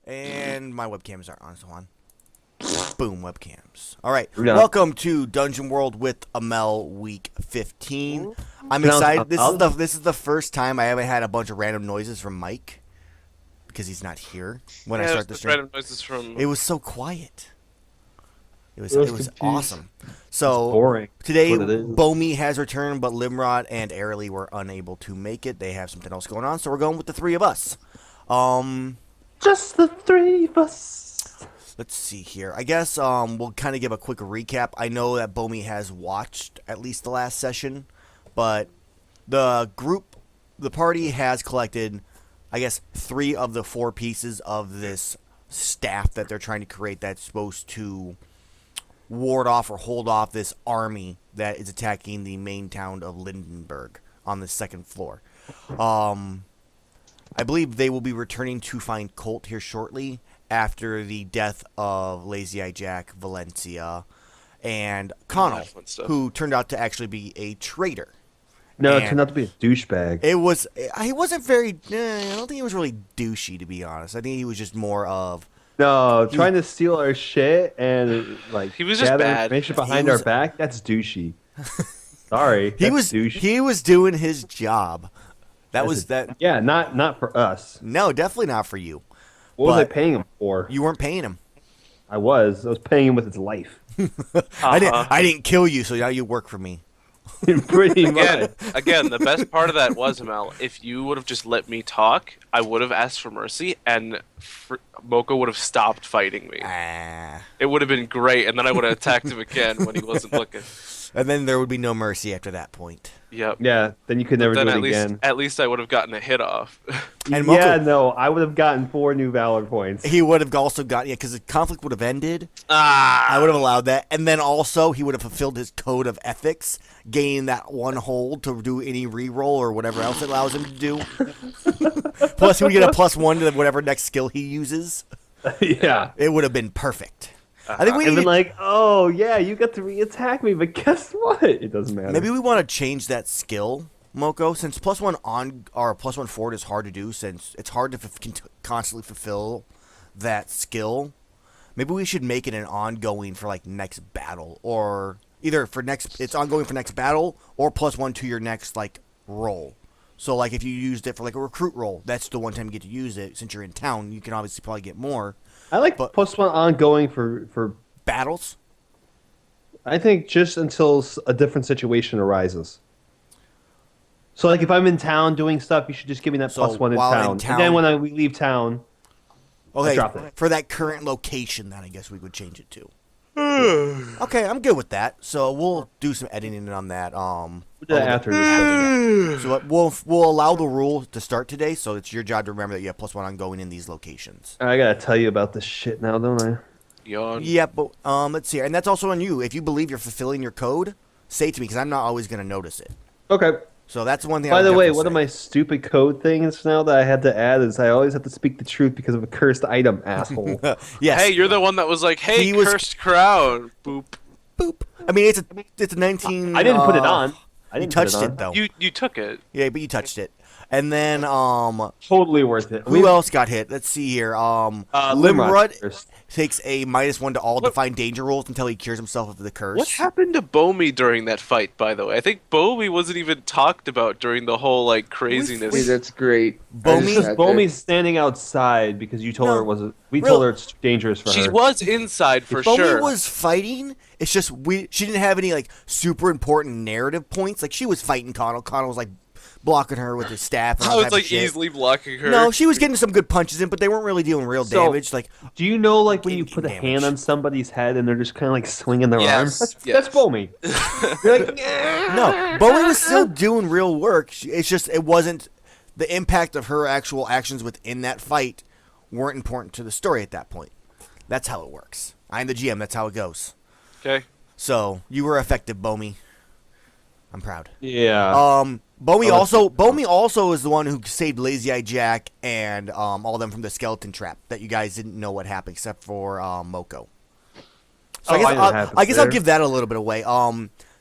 And my webcams aren't on, so on. Boom, webcams. All right, Yeah. welcome to Dungeon World with Amell Week 15. I'm Pronounce excited. Amell? This is the first time I haven't had a bunch of random noises from Mike because he's not here when I start the stream. Random noises from. It was so quiet. It was confused. awesome. It's So boring. today, That's what it is. Bomi has returned, but Limrod and Airly were unable to make it. They have something else going on, so we're going with the three of us. Just the three of us. Let's see here. I guess we'll kind of give a quick recap. I know that Bomi has watched at least the last session, but the party has collected, I guess, 3 of the 4 pieces of this staff that they're trying to create that's supposed to ward off or hold off this army that is attacking the main town of Lindenberg on the 2nd floor. I believe they will be returning to find Colt here shortly after the death of Lazy Eye Jack, Valencia, and Connell, Fun stuff. who turned out to actually be a traitor. No, And it turned out to be a douchebag. He wasn't very, I don't think he was really douchey, to be honest. I think he was just more of, No, trying to steal our shit and like He was just gather bad. information behind He was- our back. That's douchey. Sorry, he that's douchey. he was doing his job. Yeah, not for us. No, definitely not for you. What was I But- paying him for? You weren't paying him. I was paying him with his life. I didn't kill you, so now you work for me. Pretty much. Again, the best part of that was, Amell, if you would have just let me talk, I would have asked for mercy, and Moko would have stopped fighting me. Ah. It would have been great, and then I would have attacked him again when he wasn't looking. And then there would be no mercy after that point. Yep. Yeah, then you could never Then do it at least, again. at least I would have gotten a hit off. And Yeah, Moko, no, I would have gotten 4 new Valor points. he would have also got, because the conflict would have ended. Ah! I would have allowed that. And then also, he would have fulfilled his code of ethics, gaining that 1 hold to do any reroll or whatever else it allows him to do. Plus, he would get a +1 to whatever next skill he uses. Yeah. It would have been perfect. I think we And need then like, oh yeah, you got to re-attack me, but guess what? It doesn't matter. maybe we want to change that skill, Moko, since +1 on or +1 forward is hard to do, since it's hard to constantly fulfill that skill. Maybe we should make it an ongoing for like next battle, or either for it's ongoing for next battle, or +1 to your next like roll. So like if you used it for like a recruit roll, that's the one time you get to use it. Since you're in town, you can obviously probably get more I like but- +1 ongoing for battles. I think just until a different situation arises. So like if I'm in town doing stuff, you should just give me that So, +1 in while in town. town- And then when we leave town, Okay, drop it. for that current location, then I guess we would change it to. Okay, I'm good with that. So we'll do some editing on that. we'll do that after this. So we'll allow the rule to start today. So it's your job to remember that you have +1 ongoing in these locations. I gotta tell you about this shit now, don't I? Yawn. Yeah, but let's see, and that's also on you. If you believe you're fulfilling your code, say it to me because I'm not always going to notice it. Okay. So that's one thing. By I would the way, definitely one of say. my stupid code things now that I had to add is I always have to speak the truth because of a cursed item, asshole. Yes. Hey, you're the one that was like, "Hey, He was- cursed crowd." Boop. boop. I mean, it's a 19. I didn't put it on. I You didn't touched put it, it on. though. You took it. Yeah, but you touched it. And then Totally worth it. who else got hit? Let's see here. Limrod Limrod takes a -1 to all defined danger rolls until he cures himself of the curse. What happened to Bomi during that fight? By the way, I think Bomi wasn't even talked about during the whole like craziness. Hey, that's great. Bomi- I just sat there. Bomi's standing outside because you told No. her it wasn't. We Real- told her it's dangerous for She her. was inside for Bomi sure. was fighting. It's just she didn't have any like super important narrative points. Like she was fighting Connell. Connell was like blocking her with his staff. And I all was type of like shit. easily blocking her. No, she was getting some good punches in, but they weren't really dealing real So- damage. Like Do you know like when you Taking put a damage. hand on somebody's head and they're just kind of like swinging their Yes, arms? That's yes. Bomi. You're like, no, Bomi was still doing real work. It's just it wasn't the impact of her actual actions within that fight weren't important to the story at that point. That's how it works. I'm the GM. That's how it goes. Okay. So you were effective, Bomi. I'm proud. yeah. Bomi Oh, also is the one who saved Lazy Eye Jack and all of them from the skeleton trap that you guys didn't know what happened except for Moko. So Oh, I know what happens I guess I'll there. give that a little bit away.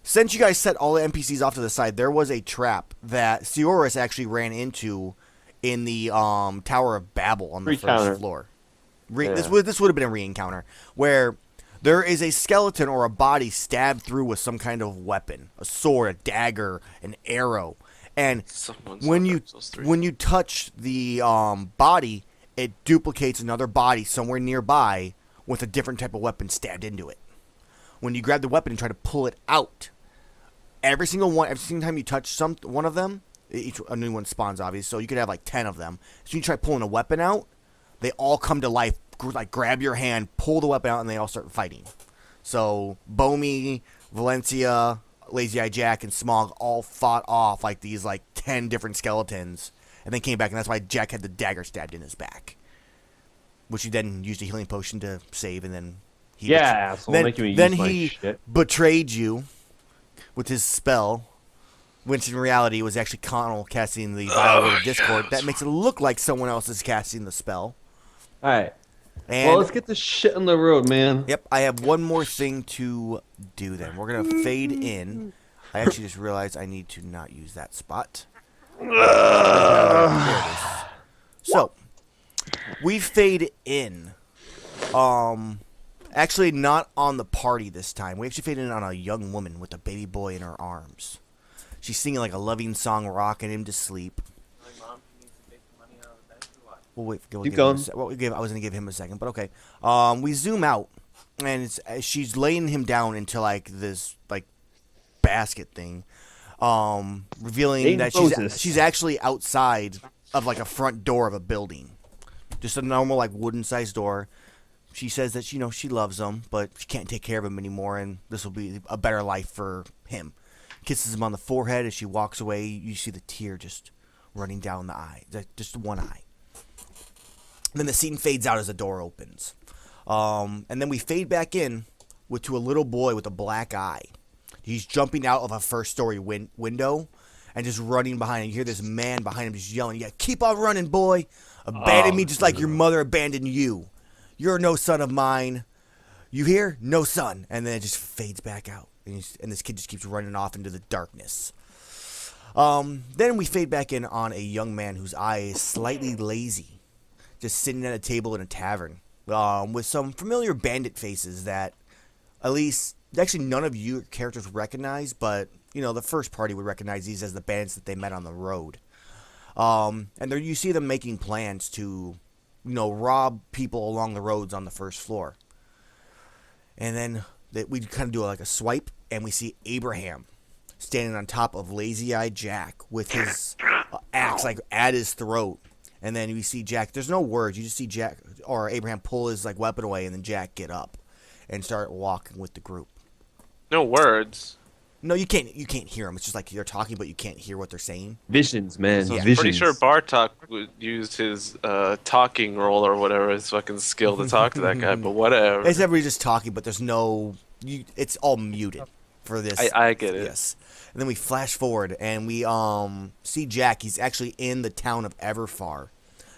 Since you guys set all the NPCs off to the side, there was a trap that Sioris actually ran into in the Tower of Babel on the Free first counter. floor. This would have been a re-encounter where there is a skeleton or a body stabbed through with some kind of weapon, a sword, a dagger, an arrow, and when you touch the body, it duplicates another body somewhere nearby with a different type of weapon stabbed into it. When you grab the weapon and try to pull it out, every single time you touch one of them, a new one spawns, obviously. So you could have like 10 of them. So you try pulling a weapon out, they all come to life. Like grab your hand, pull the weapon out, and they all start fighting. So Bomi, Valencia, Lazy Eye Jack, and Smog all fought off like these 10 different skeletons, and then came back, and that's why Jack had the dagger stabbed in his back, which he then used a healing potion to save, and then he betrayed you with his spell, which in reality was actually Connell casting the Violet of Discord. That makes it look like someone else is casting the spell. All right. And let's get this shit on the road, man. Yep, I have one more thing to do then. We're going to fade in. I actually just realized I need to not use that spot. There it is. So, we fade in. Actually, not on the party this time. We actually fade in on a young woman with a baby boy in her arms. She's singing like a loving song, rocking him to sleep. We'll wait. Keep going. I was gonna give him a second, but okay. We zoom out, and she's laying him down into this basket thing, revealing that she's actually outside of a front door of a building, just a normal wooden sized door. She says that she loves him, but she can't take care of him anymore, and this will be a better life for him. Kisses him on the forehead as she walks away. You see the tear just running down the eye, just one eye. Then the scene fades out as the door opens. And then we fade back in to a little boy with a black eye. He's jumping out of a first-story window and just running behind him. You hear this man behind him just yelling, "Yeah, keep on running, boy! Abandon me just like your mother abandoned you. You're no son of mine. You hear? No son." And then it just fades back out. And this kid just keeps running off into the darkness. Then we fade back in on a young man whose eye is slightly lazy, just sitting at a table in a tavern, with some familiar bandit faces that at least actually none of you characters recognize, but the first party would recognize these as the bandits that they met on the road. And there you see them making plans to rob people along the roads on the first floor. And then we kind of do a swipe, and we see Abraham standing on top of Lazy Eye Jack with his axe at his throat. And then we see Jack. There's no words. You just see Jack or Abraham pull his weapon away, and then Jack get up and start walking with the group. No words. No, you can't hear them. It's just they're talking, but you can't hear what they're saying. Visions, man. So Yeah. I'm pretty sure Bartok would use his talking role or whatever, his fucking skill to talk to that guy, but whatever. It's everybody just talking, but there's no... it's all muted for this. I get it. Yes. And then we flash forward, and we see Jack. He's actually in the town of Everfar.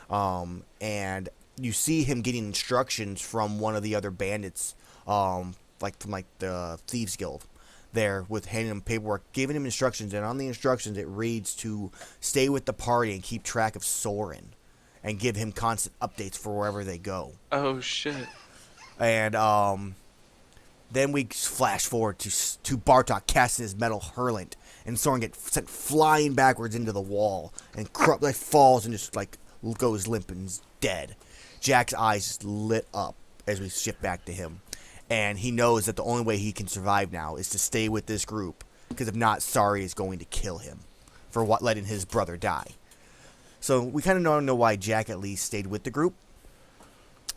And you see him getting instructions from one of the other bandits, from the Thieves Guild. There with handing him paperwork, giving him instructions, and on the instructions it reads to stay with the party and keep track of Soren, and give him constant updates for wherever they go. Oh shit! And then we flash forward to Bartok casting his metal hurlant, and Soren gets sent flying backwards into the wall and falls and just goes limp and is dead. Jack's eyes just lit up as we shift back to him. And he knows that the only way he can survive now is to stay with this group, because if not, Sari is going to kill him for letting his brother die. So we kind of don't know why Jack at least stayed with the group.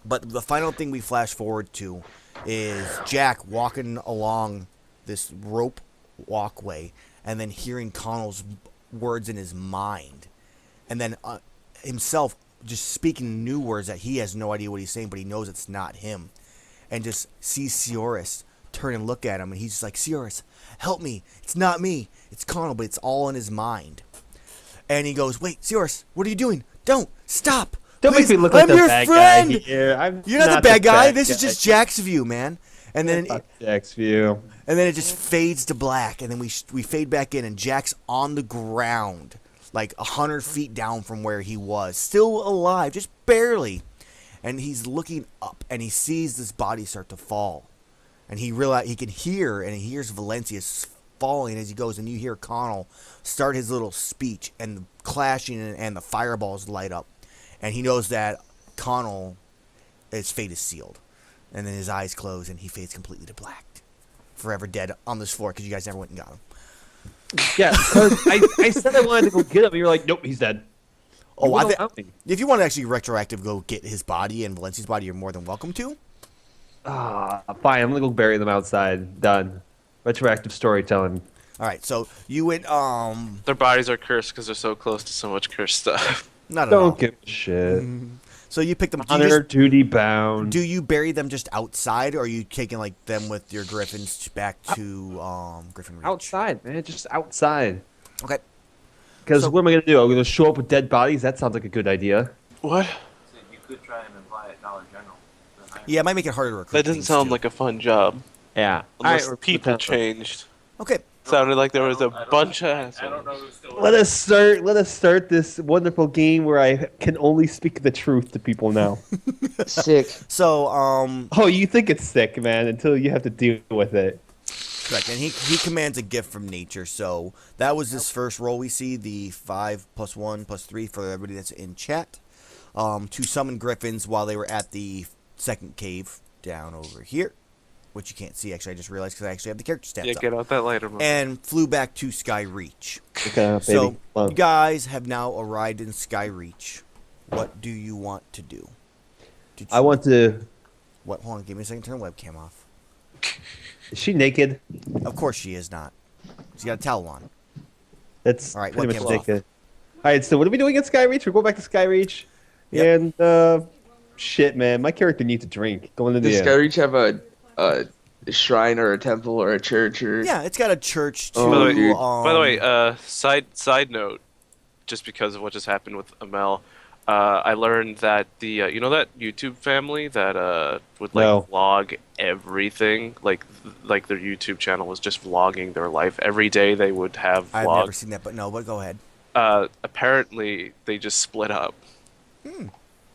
But the final thing we flash forward to is Jack walking along this rope walkway and then hearing Connell's words in his mind. And then himself just speaking new words that he has no idea what he's saying, but he knows it's not him. And just sees Sioris turn and look at him, and he's just like, "Sioris, help me. It's not me. It's Connell, but it's all in his mind." And he goes, "Wait, Sioris, what are you doing? Don't. Stop. Don't Please, make me look like I'm the your bad friend. guy here. You're not the bad guy. This is just Jack's view, man." And then Jack's view. And then it just fades to black, and then we fade back in, and Jack's on the ground, 100 feet down from where he was, still alive, just barely. and he's looking up, and he sees this body start to fall, and he can hear, and he hears Valencia falling as he goes, and you hear Connell start his little speech, and the clashing and the fireballs light up, and he knows that Connell, his fate is sealed, and then his eyes close, and he fades completely to black, forever dead on this floor because you guys never went and got him. Yeah, 'cause I said I wanted to go get him, and you're like, nope, he's dead. Oh, You wouldn't allow me. if you want to actually retroactive go get his body and Valencia's body, you're more than welcome to. Fine, I'm gonna go bury them outside. Done. Retroactive storytelling. All right, so you went Their bodies are cursed because they're so close to so much cursed stuff. not at all. Don't give a shit. So you picked them. Honor, duty bound. Do you bury them just outside, or are you taking like them with your griffins back to Griffin Reach? Outside, man, just outside. Okay. Because So- what am I gonna do? I'm gonna show up with dead bodies? That sounds like a good idea. What? So you could try and imply at Dollar General. Yeah, it might make it harder to recruit. That doesn't things, sound too. like a fun job. Yeah. Unless Alright, people changed. Okay. Sounded like there was a I don't bunch know- of I don't know assholes. who's still. Let us start this wonderful game where I can only speak the truth to people now. Sick. So Oh, you think it's sick, man, until you have to deal with it. correct, and he commands a gift from nature. So that was his first roll. We see the 5 + 1 + 3 for everybody that's in chat. To summon griffins while they were at the second cave down over here, which you can't see. Actually, I just realized because I actually have the character stats Yeah, up. get out that lighter. Mode. And flew back to Sky Reach. Okay, baby. So Love. you guys have now arrived in Sky Reach. What do you want to do? Did I you- want to. What? Hold on, give me a second. Turn the webcam off. Is she naked? Of course she is not. She's got a towel on. That's All right, pretty much webcam's off. naked. All right, so what are we doing at Sky Reach? We're going back to Sky Reach. Yep. And shit, man, my character needs a drink. Going into Does the Skyreach have a shrine or a temple or a church or? Yeah, it's got a church to. Oh, By the way, dude. by the way, side note, just because of what just happened with Amell, I learned that the you know that YouTube family that would like No. vlog everything, like their YouTube channel was just vlogging their life every day. They would have I've never vlogs. seen that, but no. But go ahead. Apparently, they just split up.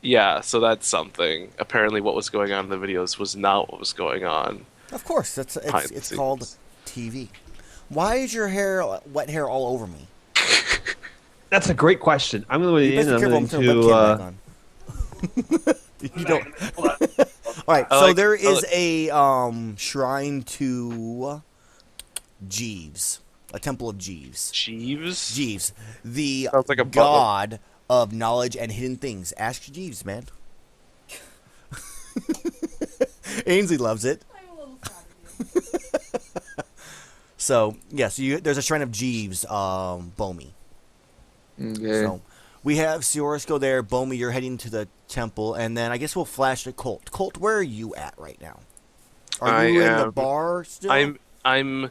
Yeah, so that's something. Apparently, what was going on in the videos was not what was going on. Of course, Behind the it's scenes. called TV. Why is your hair wet hair all over me? That's a great question. I'm going You in. best be I'm careful. going I'm turning the to. webcam back on. You don't. All right, I so like- there I is like- a shrine to Jeeves, a temple of Jeeves. Jeeves? Jeeves, the Sounds like a butler. god of knowledge and hidden things. Ask Jeeves, man. Ainsley loves it. So yes, there's a shrine of Jeeves, Bomi. Okay. So we have Sioris go there. Bomi, you're heading to the temple, and then I guess we'll flash to Colt. Colt, where are you at right now? Are I you in the am- bar still? I'm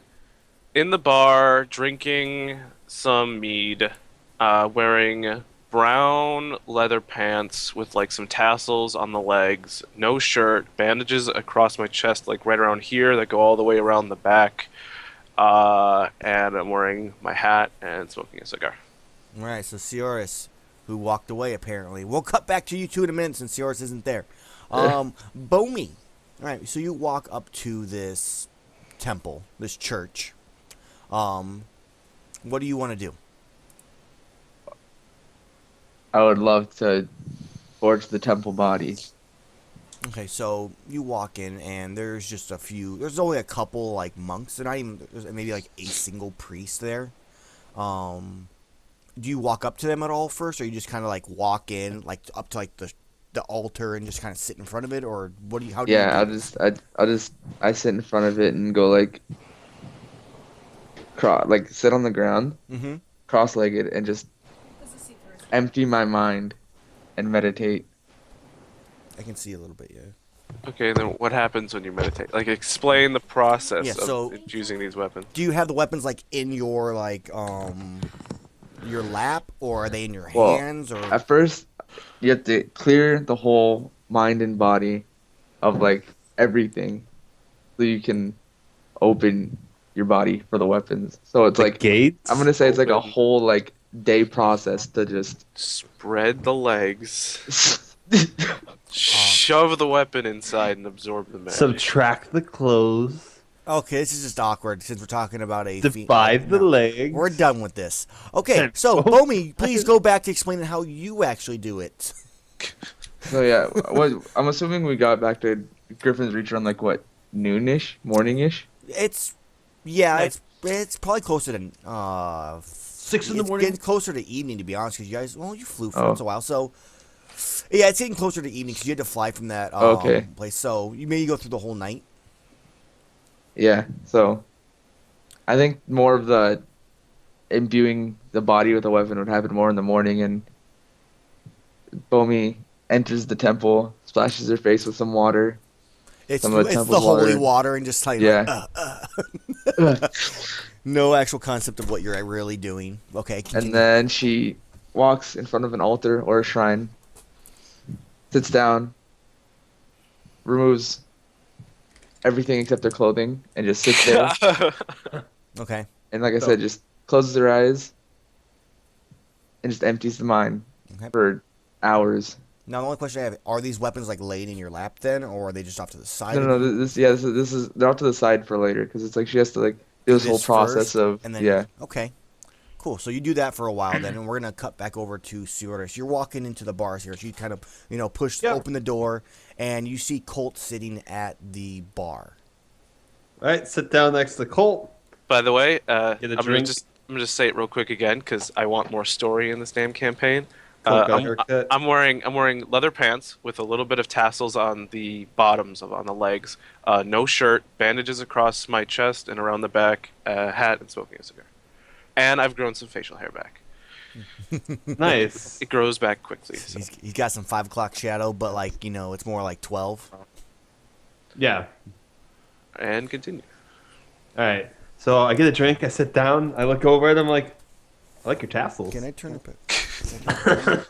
in the bar drinking some mead, wearing brown leather pants with like some tassels on the legs, no shirt, bandages across my chest, like right around here that go all the way around the back, and I'm wearing my hat and smoking a cigar. All right, so Sioris, who walked away apparently. We'll cut back to you two in a minute since Sioris isn't there. Bomi. All right, so you walk up to this temple, this church. What do you want to do? I would love to forge the temple body. Okay, so you walk in, and there's just a few. There's only a couple like monks. They're not even. There's maybe like a single priest there. Do you walk up to them at all first, or you just kind of like walk in, like up to like the altar, and just kind of sit in front of it, or what do you? How do Yeah, you? I sit in front of it and go like, sit on the ground, Mm-hmm. cross-legged, and just empty my mind and meditate. I can see a little bit, yeah. Okay, then what happens when you meditate? Like, explain the process Yeah, so- of infusing these weapons. Do you have the weapons like in your like your lap, or are they in your Well, hands, or? At first, you have to clear the whole mind and body of like everything, so you can open your body for the weapons. So it's the like gates. I'm gonna say it's like a Open. whole like day process to just. Spread the legs. Shove the weapon inside and absorb the magic. Subtract the clothes. Okay, this is just awkward since we're talking about a Divide the legs. We're done with this. Okay, And so both- Bomi, please go back to explaining how you actually do it. So yeah, I'm assuming we got back to Griffin's Reach around like what, noonish, morningish. It's it's probably closer to 6 in the it's morning. getting closer to evening, to be honest, because you guys, well, you flew for Oh. once a while, so yeah, it's getting closer to evening because you had to fly from that Okay. place. So you maybe go through the whole night. Yeah, so I think more of the imbuing the body with a weapon would happen more in the morning, and Bomi enters the temple, splashes her face with some water. It's Some of the it's the temple's holy water. water and just like Yeah. no actual concept of what you're really doing. Okay, continue. And then she walks in front of an altar or a shrine, sits down, removes everything except her clothing, and just sits there. Okay, And like I said, just closes her eyes and just empties the mind Okay. for hours. now the only question I have: are these weapons like laid in your lap then, or are they just off to the side? No, of no, you? this is they're off to the side for later because it's like she has to like do this whole This process first, of and then yeah. okay, cool. So you do that for a while then, and we're gonna cut back over to Seorder. So you're walking into the bars here. So you kind of push Yep. open the door, and you see Colt sitting at the bar. All right, sit down next to Colt. By the way, Get a I'm gonna drink. just say it real quick again because I want more story in this damn campaign. Colt got a haircut. I'm wearing leather pants with a little bit of tassels on the bottoms on the legs. No shirt, bandages across my chest and around the back, hat, and smoking a cigar. And I've grown some facial hair back. Nice. It grows back quickly. So. He's got some 5 o'clock shadow, but like it's more like 12. Yeah. And continue. All right. So I get a drink. I sit down. I look over at him like, I like your tassels. Can I turn it back?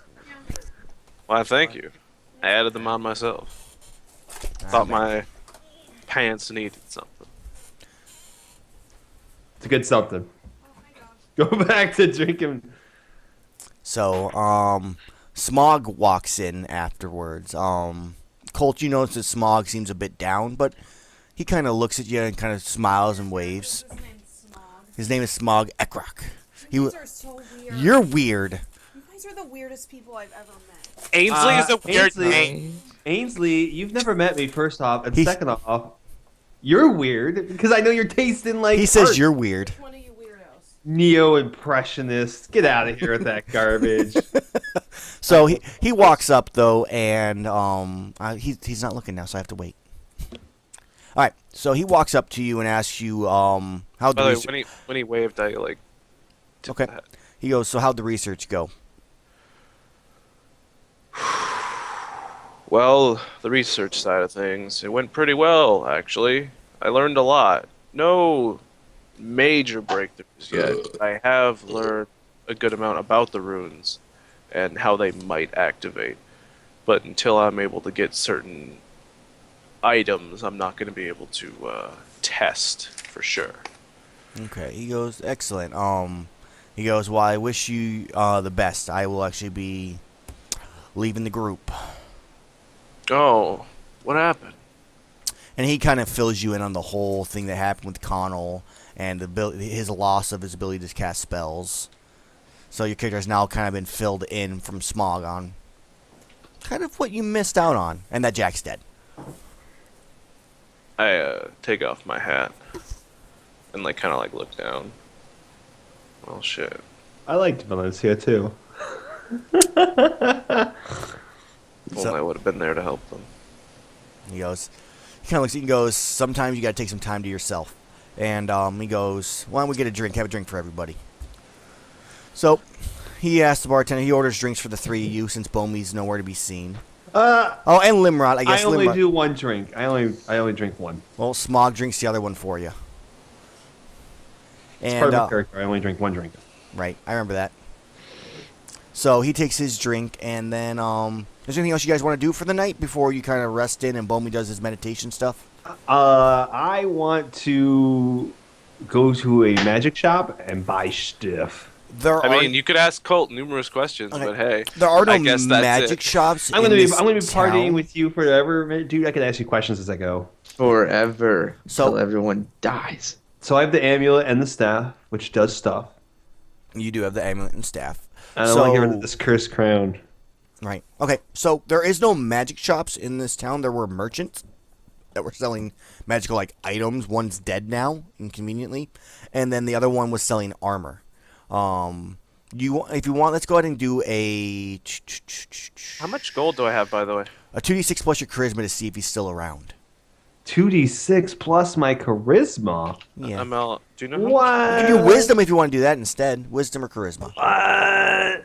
Why, thank you. I added them on myself. Thought my pants needed something. It's a good something. Go back to drinking. So, Smog walks in afterwards. Colt, you notice that Smog seems a bit down, but he kind of looks at you and kind of smiles and waves. His name's Smog. His name is Smog Ekrock. You guys are so weird. You're weird. You guys are the weirdest people I've ever met. Ainsley is a weird Ainsley, name. Ainsley, you've never met me, first off. And He's- second off, you're weird because I know you're tasting like He says art. you're weird. Which one of you weirdos? Neo-impressionist. Get out of here with that garbage. So he walks up though, and he's not looking now, so I have to wait. All right. So he walks up to you and asks you how By the the way, research. when he waved, I like. tipped Okay. the hat. He goes, so how'd the research go? Well, the research side of things, it went pretty well, actually. I learned a lot. No major breakthroughs yet. But I have learned a good amount about the runes and how they might activate. But until I'm able to get certain items, I'm not going to be able to test for sure. Okay. He goes, excellent. He goes, well, I wish you the best. I will actually be leaving the group. Oh, what happened? And he kind of fills you in on the whole thing that happened with Connell and his loss of his ability to cast spells. So your character has now kind of been filled in from Smog on kind of what you missed out on, and that Jack's dead. I take off my hat and kind of look down. Well, shit. I liked Valencia too. If only So- I would have been there to help them. He goes, he kind of looks at you and goes, sometimes you got to take some time to yourself. And he goes, why don't we get a drink? Have a drink for everybody. So he asks the bartender, he orders drinks for the three of you since Bomi's nowhere to be seen. Oh, and Limrod, I guess. I only Limrod. do one drink. I only drink one. Well, Smog drinks the other one for you. It's And, part of my character. I only drink one drink. right, I remember that. So he takes his drink, and then, is there anything else you guys want to do for the night before you kind of rest in and Bomi does his meditation stuff? I want to go to a magic shop and buy stuff. There I are mean, you could ask Colt numerous questions, Okay. but hey, there are no I guess that's magic it. shops. I'm in gonna be this partying town. with you forever, man. Dude. I can ask you questions as I go. Forever So- till everyone dies. So I have the amulet and the staff, which does stuff. You do have the amulet and staff. I don't want to get rid of this cursed crown. Right. Okay. So there is no magic shops in this town. There were merchants that were selling magical like items. One's dead now, inconveniently, and then the other one was selling armor. If you want, let's go ahead and do a How much gold do I have, by the way? 2d6 plus your charisma to see if he's still around. 2d6 plus my charisma. Yeah. Amell, do you know how much? What? You can do wisdom if you want to do that instead. Wisdom or charisma. What? I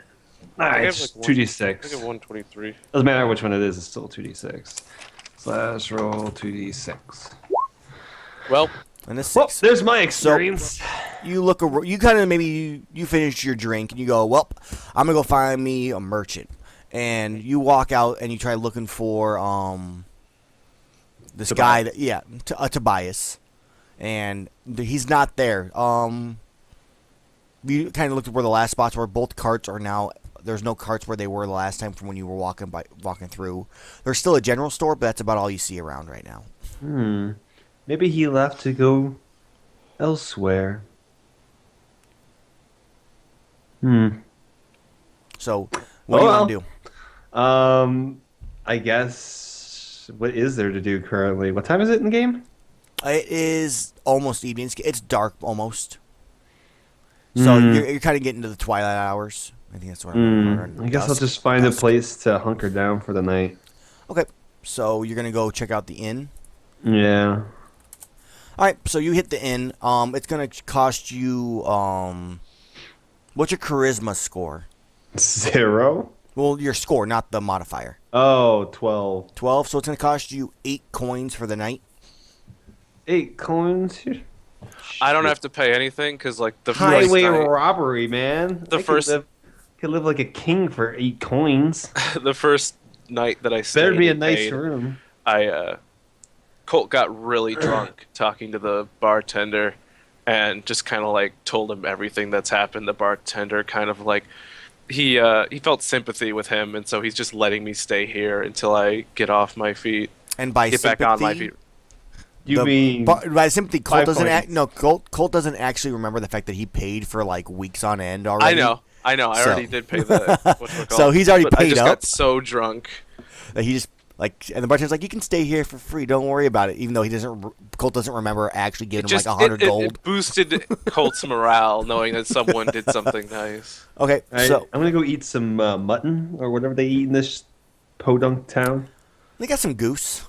Nice. have like I 2d6. think of 123. Doesn't matter which one it is. It's still 2d6. Slash roll 2d6. Well, And a Well, 6. there's my experience. You look. You kind of maybe you finish your drink and you go. Well, I'm gonna go find me a merchant. And you walk out and you try looking for this guy. Tobias, and he's not there. You kind of looked at where the last spots were. Both carts are now. There's no carts where they were the last time from when you were walking through. There's still a general store, but that's about all you see around right now. Maybe he left to go elsewhere. So what do you want to do? I guess. What is there to do currently? What time is it in the game? It is almost evening. It's dark almost. So you're kind of getting to the twilight hours. I think that's what I'm I guess I'll just find a place to hunker down for the night. Okay. So you're going to go check out the inn. Yeah. All right. So you hit the inn. It's going to cost you what's your charisma score? 0? Well, your score, not the modifier. Oh, 12. 12. So it's going to cost you 8 coins for the night. 8 coins? I don't have to pay anything because like the first Highway night, robbery, man. The first- could live like a king for 8 coins. the first night that I stayed, Better be a and nice paid, room. Colt got really drunk talking to the bartender, and just kind of like told him everything that's happened. The bartender kind of like he felt sympathy with him, and so he's just letting me stay here until I get off my feet, And by get sympathy, back on my feet. You mean by sympathy, Colt 5 doesn't points. Colt doesn't actually remember the fact that he paid for like weeks on end already. I know. I So- already did pay the. So he's already but I paid just up. got so drunk. That he just like, and the bartender's like, you can stay here for free. Don't worry about it. Even though Colt doesn't remember actually giving him like 100 gold. It boosted Colt's morale knowing that someone did something nice. Okay, Alright, so I'm gonna go eat some mutton or whatever they eat in this podunk town. they got some goose.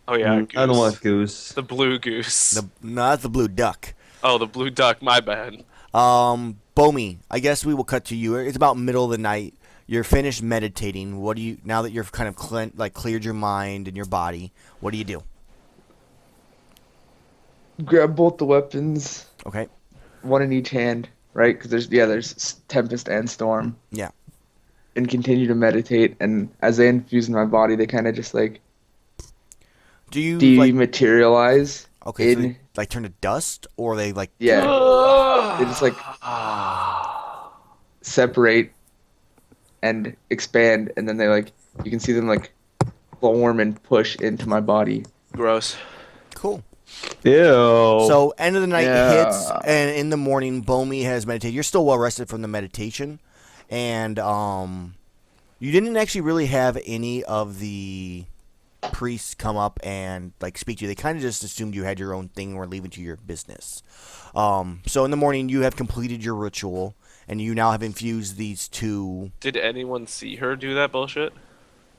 Oh yeah, I don't goose. want goose. The blue goose. No, that's the blue duck. Oh, the blue duck. My bad. Bomi, I guess we will cut to you. It's about middle of the night. You're finished meditating. What do you now that you've kind of cleared your mind and your body? What do you do? Grab both the weapons, Okay. one in each hand, right? Because there's Tempest and Storm, Yeah. and continue to meditate. And as they infuse in my body, they kind of just like Do you like dematerialize. okay? So in- they, like turn to dust, or they like Yeah, they just like separate and expand, and then they like you can see them like form and push into my body. Gross. cool. Ew. So end of the night Yeah. hits, and in the morning, Bomi has meditated. You're still well rested from the meditation, and you didn't actually really have any of the priests come up and like speak to you. They kind of just assumed you had your own thing and were leaving to your business. So in the morning, you have completed your ritual, and you now have infused these two. Did anyone see her do that bullshit?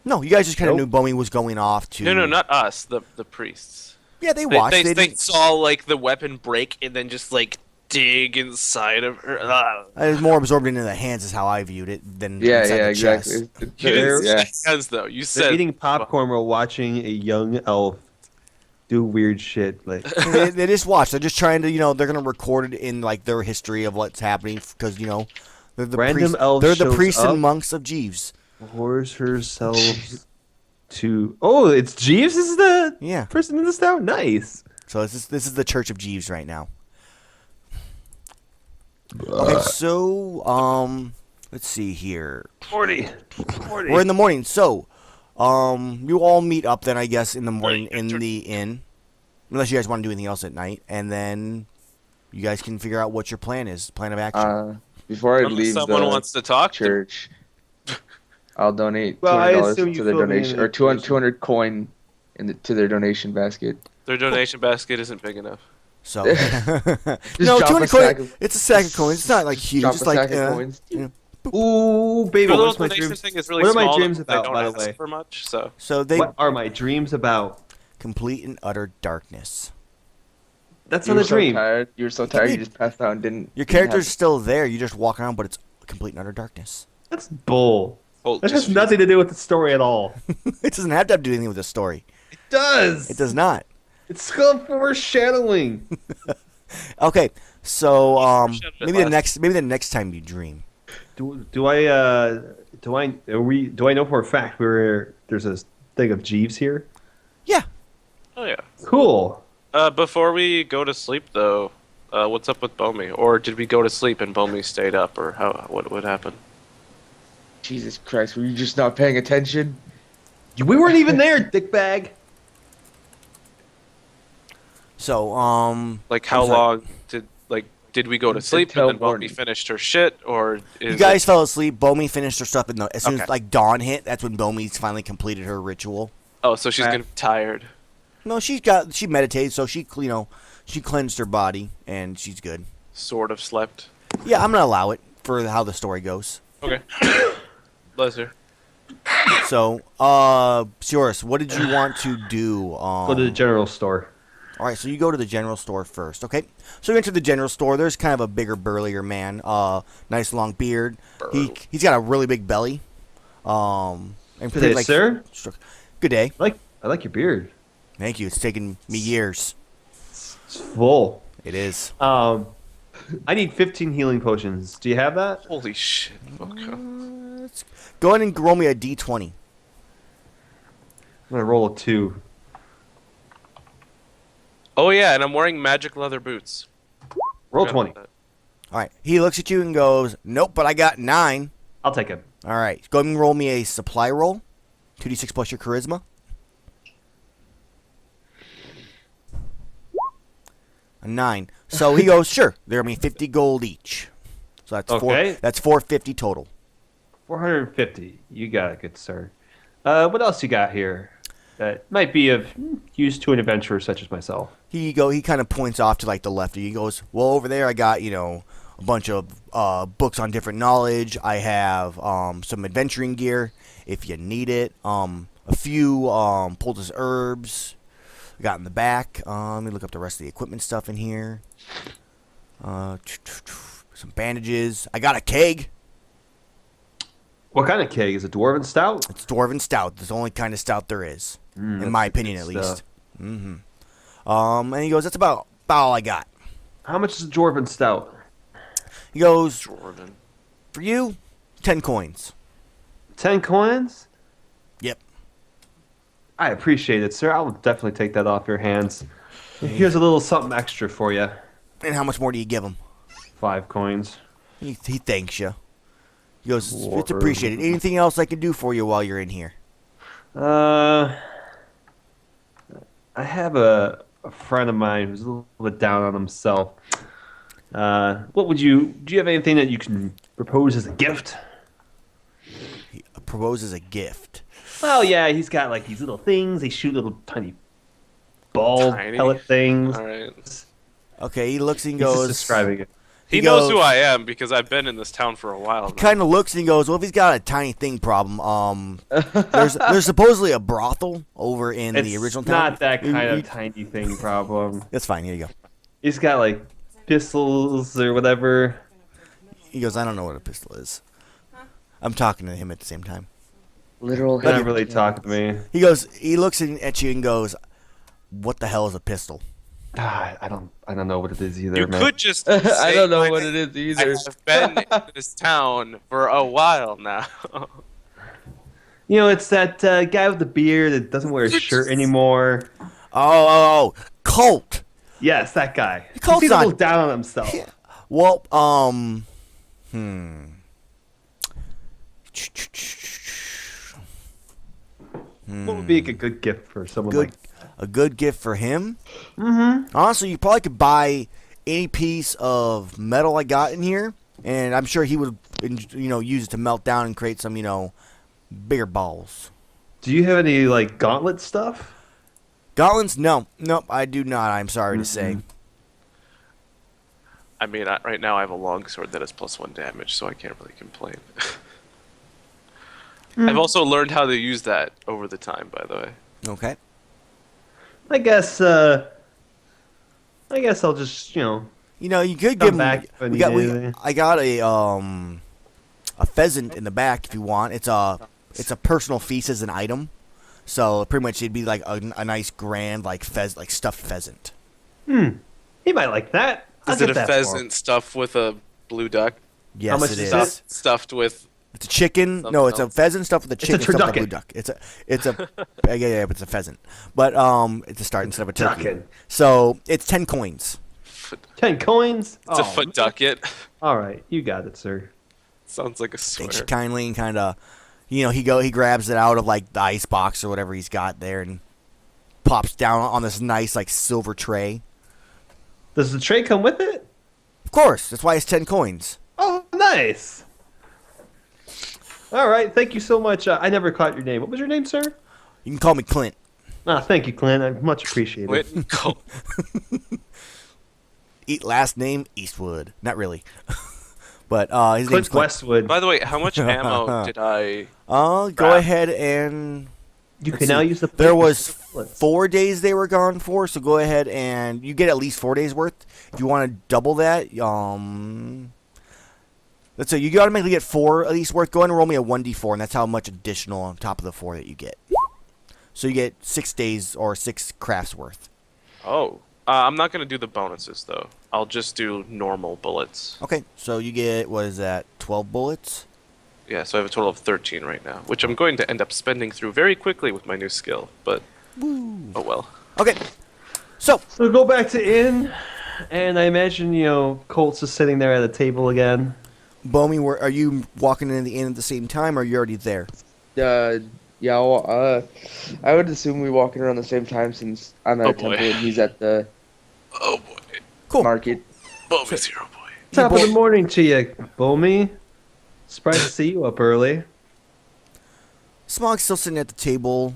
No, you guys just kind of Nope. knew Bomi was going off to. No, not us. The priests. Yeah, they watched. They didn't- saw like the weapon break and then just like dig inside of her. I was more absorbed into the hands, is how I viewed it, than Yeah, inside yeah, the chest. exactly. You didn't Yeah. say hands though. You They're said eating popcorn while watching a young elf do weird shit. Like they just watch. They're just trying to, they're gonna record it in like their history of what's happening because they're the Random priests. elf They're the shows priests up. and monks of Jeeves. whores herself to. Oh, it's Jeeves. This is the Yeah. person in this town. Nice. So this is the Church of Jeeves right now. Okay, so let's see here. 40. We're in the morning, so you all meet up then, I guess, in the morning in the inn, unless you guys want to do anything else at night, and then you guys can figure out what your plan is, plan of action. Before I Unless leave someone the wants to talk to church, I'll donate Well, I $200 assume you to their filled me in donation, the or 200, information. 200 coin to their donation basket. their donation basket isn't big enough. So Just no, drop 200 a sack coins. of- It's a sack of coins. It's not like huge. Drop It's a like sack of coins. Ooh, baby, The little what's my donation dreams? thing is really What are my small. dreams They about, don't by the ask way? for much, so So they What are my dreams about? complete and utter darkness. That's You not were a dream. so tired. You were so tired. You just passed out and didn't. Your didn't character's have- still there. You just walk around, but it's complete and utter darkness. That's bull. oh, That has just nothing to do with the story at all. It doesn't have to do anything with the story. It does. It does not. It's called foreshadowing. Okay, so Foreshadowed it maybe the last. next time you dream. Do I know for a fact there's a thing of Jeeves here? Yeah. Oh yeah. Cool. Before we go to sleep, though, what's up with Bomi? Or did we go to sleep and Bomi stayed up, or what would happen? Jesus Christ! Were you just not paying attention? We weren't even there, dickbag. So Like, how I'm sorry. long did we go to sleep and then teleporting. Bomi finished her shit, or is you guys fell asleep. Bomi finished her stuff, and as soon as Okay. like dawn hit, that's when Bomi's finally completed her ritual. Oh, so she's gonna be tired. No, she meditated, so she cleansed her body, and she's good. Sort of slept. Yeah, I'm gonna allow it for how the story goes. Okay. Bless her. So, Cyrus, what did you want to do? Go to the general store. All right, so you go to the general store first, okay? So you enter the general store. There's kind of a bigger, burlier man. Nice long beard. He's got a really big belly. And Good day, sir. Good day. I like your beard. Thank you. It's taken me years. It's full. It is. I need 15 healing potions. Do you have that? Holy shit. Okay. Go ahead and roll me a d20. I'm gonna roll a 2. Oh yeah, and I'm wearing magic leather boots. Roll Forgot 20. about that. All right. He looks at you and goes, "Nope, but I got 9." I'll take it. All right. Go ahead and roll me a supply roll. 2d6 plus your charisma. A 9. So he goes, "Sure. They're gonna be 50 gold each. So that's Okay. That's 450 total." 450. You got it, good sir. What else you got here that might be of use to an adventurer such as myself? He kind of points off to like the left. He goes, "Well, over there I got, a bunch of books on different knowledge. I have some adventuring gear if you need it. A few poultice herbs I got in the back. Let me look up the rest of the equipment stuff in here. Some bandages. I got a keg. What kind of keg? Is it dwarven stout? It's dwarven stout. It's the only kind of stout there is, in that's my the opinion, good at least. stuff. And he goes, "That's about all I got." How much is a dwarven stout? He goes, Jordan. "For you, 10 coins." 10 coins? Yep. I appreciate it, sir. I will definitely take that off your hands. Here's a little something extra for you. And how much more do you give him? 5 coins. He thanks you. He goes, "It's Lord. appreciated. Anything else I can do for you while you're in here?" I have a friend of mine who's a little bit down on himself. Do you have anything that you can propose as a gift? He proposes a gift. Well, yeah, he's got like these little things. They shoot little tiny ball Tiny? pellet things. All right. Okay, he looks and He's just goes. describing it. He He knows goes- who I am because I've been in this town for a while. Now. Kind of looks and he goes, "Well, if he's got a tiny thing problem, there's supposedly a brothel over in It's the original town." not that kind You- of tiny thing problem. That's fine. Here you go. He's got like pistols or whatever. He goes, "I don't know what a pistol is." I'm talking to him at the same time. Literal. Not hand really cannons. talking to me. He goes. He looks at you and goes, "What the hell is a pistol?" I don't know what it is either, You man. could just. I say don't know my what name. it is I either. have been in this town for a while now. You know, it's that guy with the beard that doesn't wear a shirt anymore. Oh, Colt. Yes, that guy. Colt's He's a little not- down on himself. Well, What would be a good gift for someone good, like? a good gift for him. Mm-hmm. Honestly, you probably could buy any piece of metal I got in here, and I'm sure he would, use it to melt down and create some, bigger balls. Do you have any like gauntlet stuff? Gauntlets? No, nope, I do not. I'm sorry to say. I mean, right now I have a longsword that has +1 damage, so I can't really complain. I've also learned how to use that over the time, by the way. Okay. I guess I'll just You could Come give him. back if I need anything. I got a pheasant in the back if you want. It's a personal feast as an item, so pretty much it'd be like a nice grand like stuffed pheasant. he might like that. Is it a pheasant stuffed with a blue duck? Yes, much it is is. it? Stuffed with It's a chicken. Something No, it's a else. pheasant stuffed with a chicken a stuffed with a blue turducken. duck. It's a yeah, but it's a pheasant. But it's a start instead of a turkey. Turducken. So it's 10 coins. 10 coins. it's a foot ducket. All right, you got it, sir. Sounds like a swear. Thanks kindly, and kind of, he grabs it out of like the ice box or whatever he's got there and pops down on this nice like silver tray. Does the tray come with it? Of course, that's why it's 10 coins. Oh, nice. All right, thank you so much. I never caught your name. What was your name, sir? You can call me Clint. Thank you, Clint. I much appreciate it. Wait, go. Last name Eastwood. Not really, but his name's Clint Clint. Westwood. By the way, how much ammo did I... Go Crap. ahead and You let's can now see. use the. There plate was for bullets. 4 days they were gone for, so go ahead and you get at least 4 days worth. If you want to double that, let's say you automatically get 4 at least worth. Go ahead and roll me a 1d4, and that's how much additional on top of the 4 that you get. So you get 6 days or 6 crafts worth. Oh. I'm not going to do the bonuses, though. I'll just do normal bullets. Okay, so you get, what is that, 12 bullets? Yeah, so I have a total of 13 right now, which I'm going to end up spending through very quickly with my new skill, but... Oh well. Okay, so So go back to inn, and I imagine Colt's is sitting there at a table again. Bomi, are you walking into the inn at the same time, or are you already there? Yeah, well, I would assume we walking around the same time since I'm at Oh, a boy. temple and he's at the Oh boy. Cool. market. Bobby's hero boy. Top of the morning to you, Bomi. Surprised to see you up early. Smog's still sitting at the table,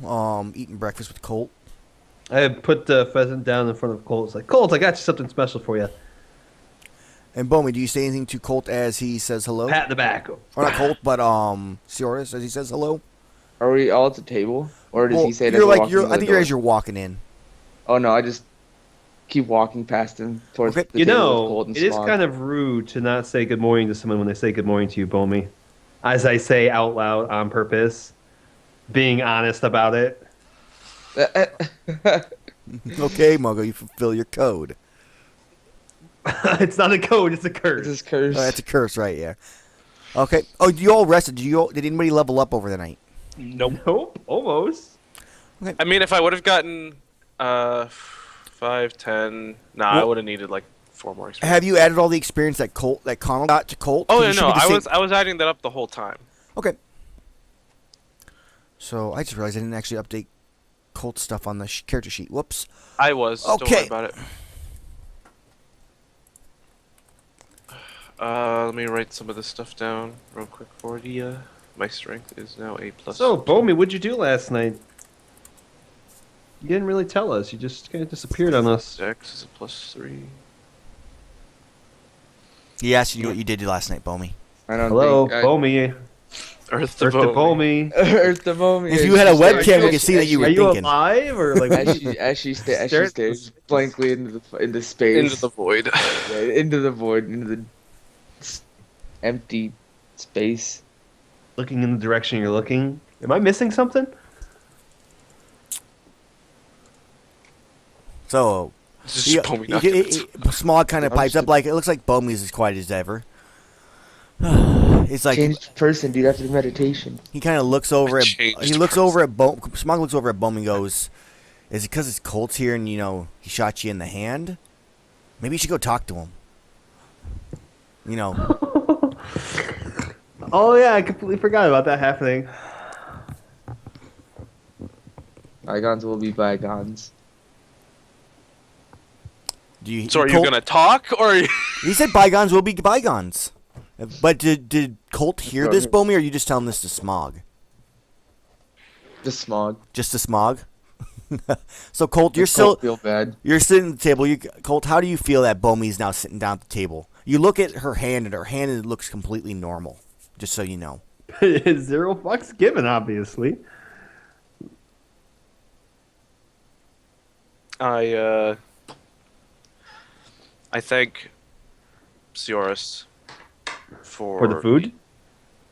eating breakfast with Colt. I put the pheasant down in front of Colt. It's like, Colt, I got you something special for you. And Bomi, do you say anything to Colt as he says hello? Pat in the back. Or not Colt, but Sioris as he says hello? Are we all at the table, or does he say that you're we're like walking you're. to I the think you're door? as you're walking in. Oh no, I just keep walking past him towards Okay. the You table with know, Colt and it is Smog. kind of rude to not say good morning to someone when they say good morning to you, Bomi. As I say out loud on purpose, being honest about it. Okay, Muggo, you fulfill your code. It's not a code, it's a It's curse. his curse. Oh, that's a curse, right? Yeah. Okay. Oh, you all rested. Did anybody level up over the night? Nope, almost. I mean, if I would have gotten 5, 10... Nah, I Well- would have needed like 4 more experience. Have you added all the experience that Connell got to Colt? Oh, 'Cause yeah, you should no, be the same- I was adding that up the whole time. Okay. So I just realized I didn't actually update Colt's stuff on the character sheet. Whoops. I was. Don't Okay. worry about it. Let me write some of this stuff down real quick for you. My strength is now A+. So, Bomi, what'd you do last night? You didn't really tell us. You just kind of disappeared on us. Dex is a +3. He asked you what you did last night, Bomi. I don't Hello, think. Bomi. Earth the Earth to Bomi. Bomi. Earth the moment. If you had a webcam, we could see that you Are were you thinking. alive or like? As she Stare at stares the- blankly into space, Into the void. yeah, into the void, into the empty space. Looking in the direction you're looking. Am I missing something? So, It's just Bomi knocking Smog kind of I'm pipes just up like it looks like Bomi's as quiet as ever. It's like Changed person, dude, after meditation. he kind of looks over at Changed he looks over at Smog looks over at Bum and goes, "Is it because it's Colt's here and he shot you in the hand? Maybe you should go talk to him." You know. Oh yeah, I completely forgot about that happening. Bygones will be bygones. Do you? So are you Colt, gonna talk or? Are you... He said bygones will be bygones. But did Colt hear this, Bomi, or are you just telling this to Smog? Just smog. Just to Smog? So Colt, you're Does still Colt feel bad. you're sitting at the table. Colt, how do you feel that Bomi's now sitting down at the table? You look at her hand, and her hand looks completely normal. Just so you know. 0 fucks given, obviously. I thank Sioris For the food?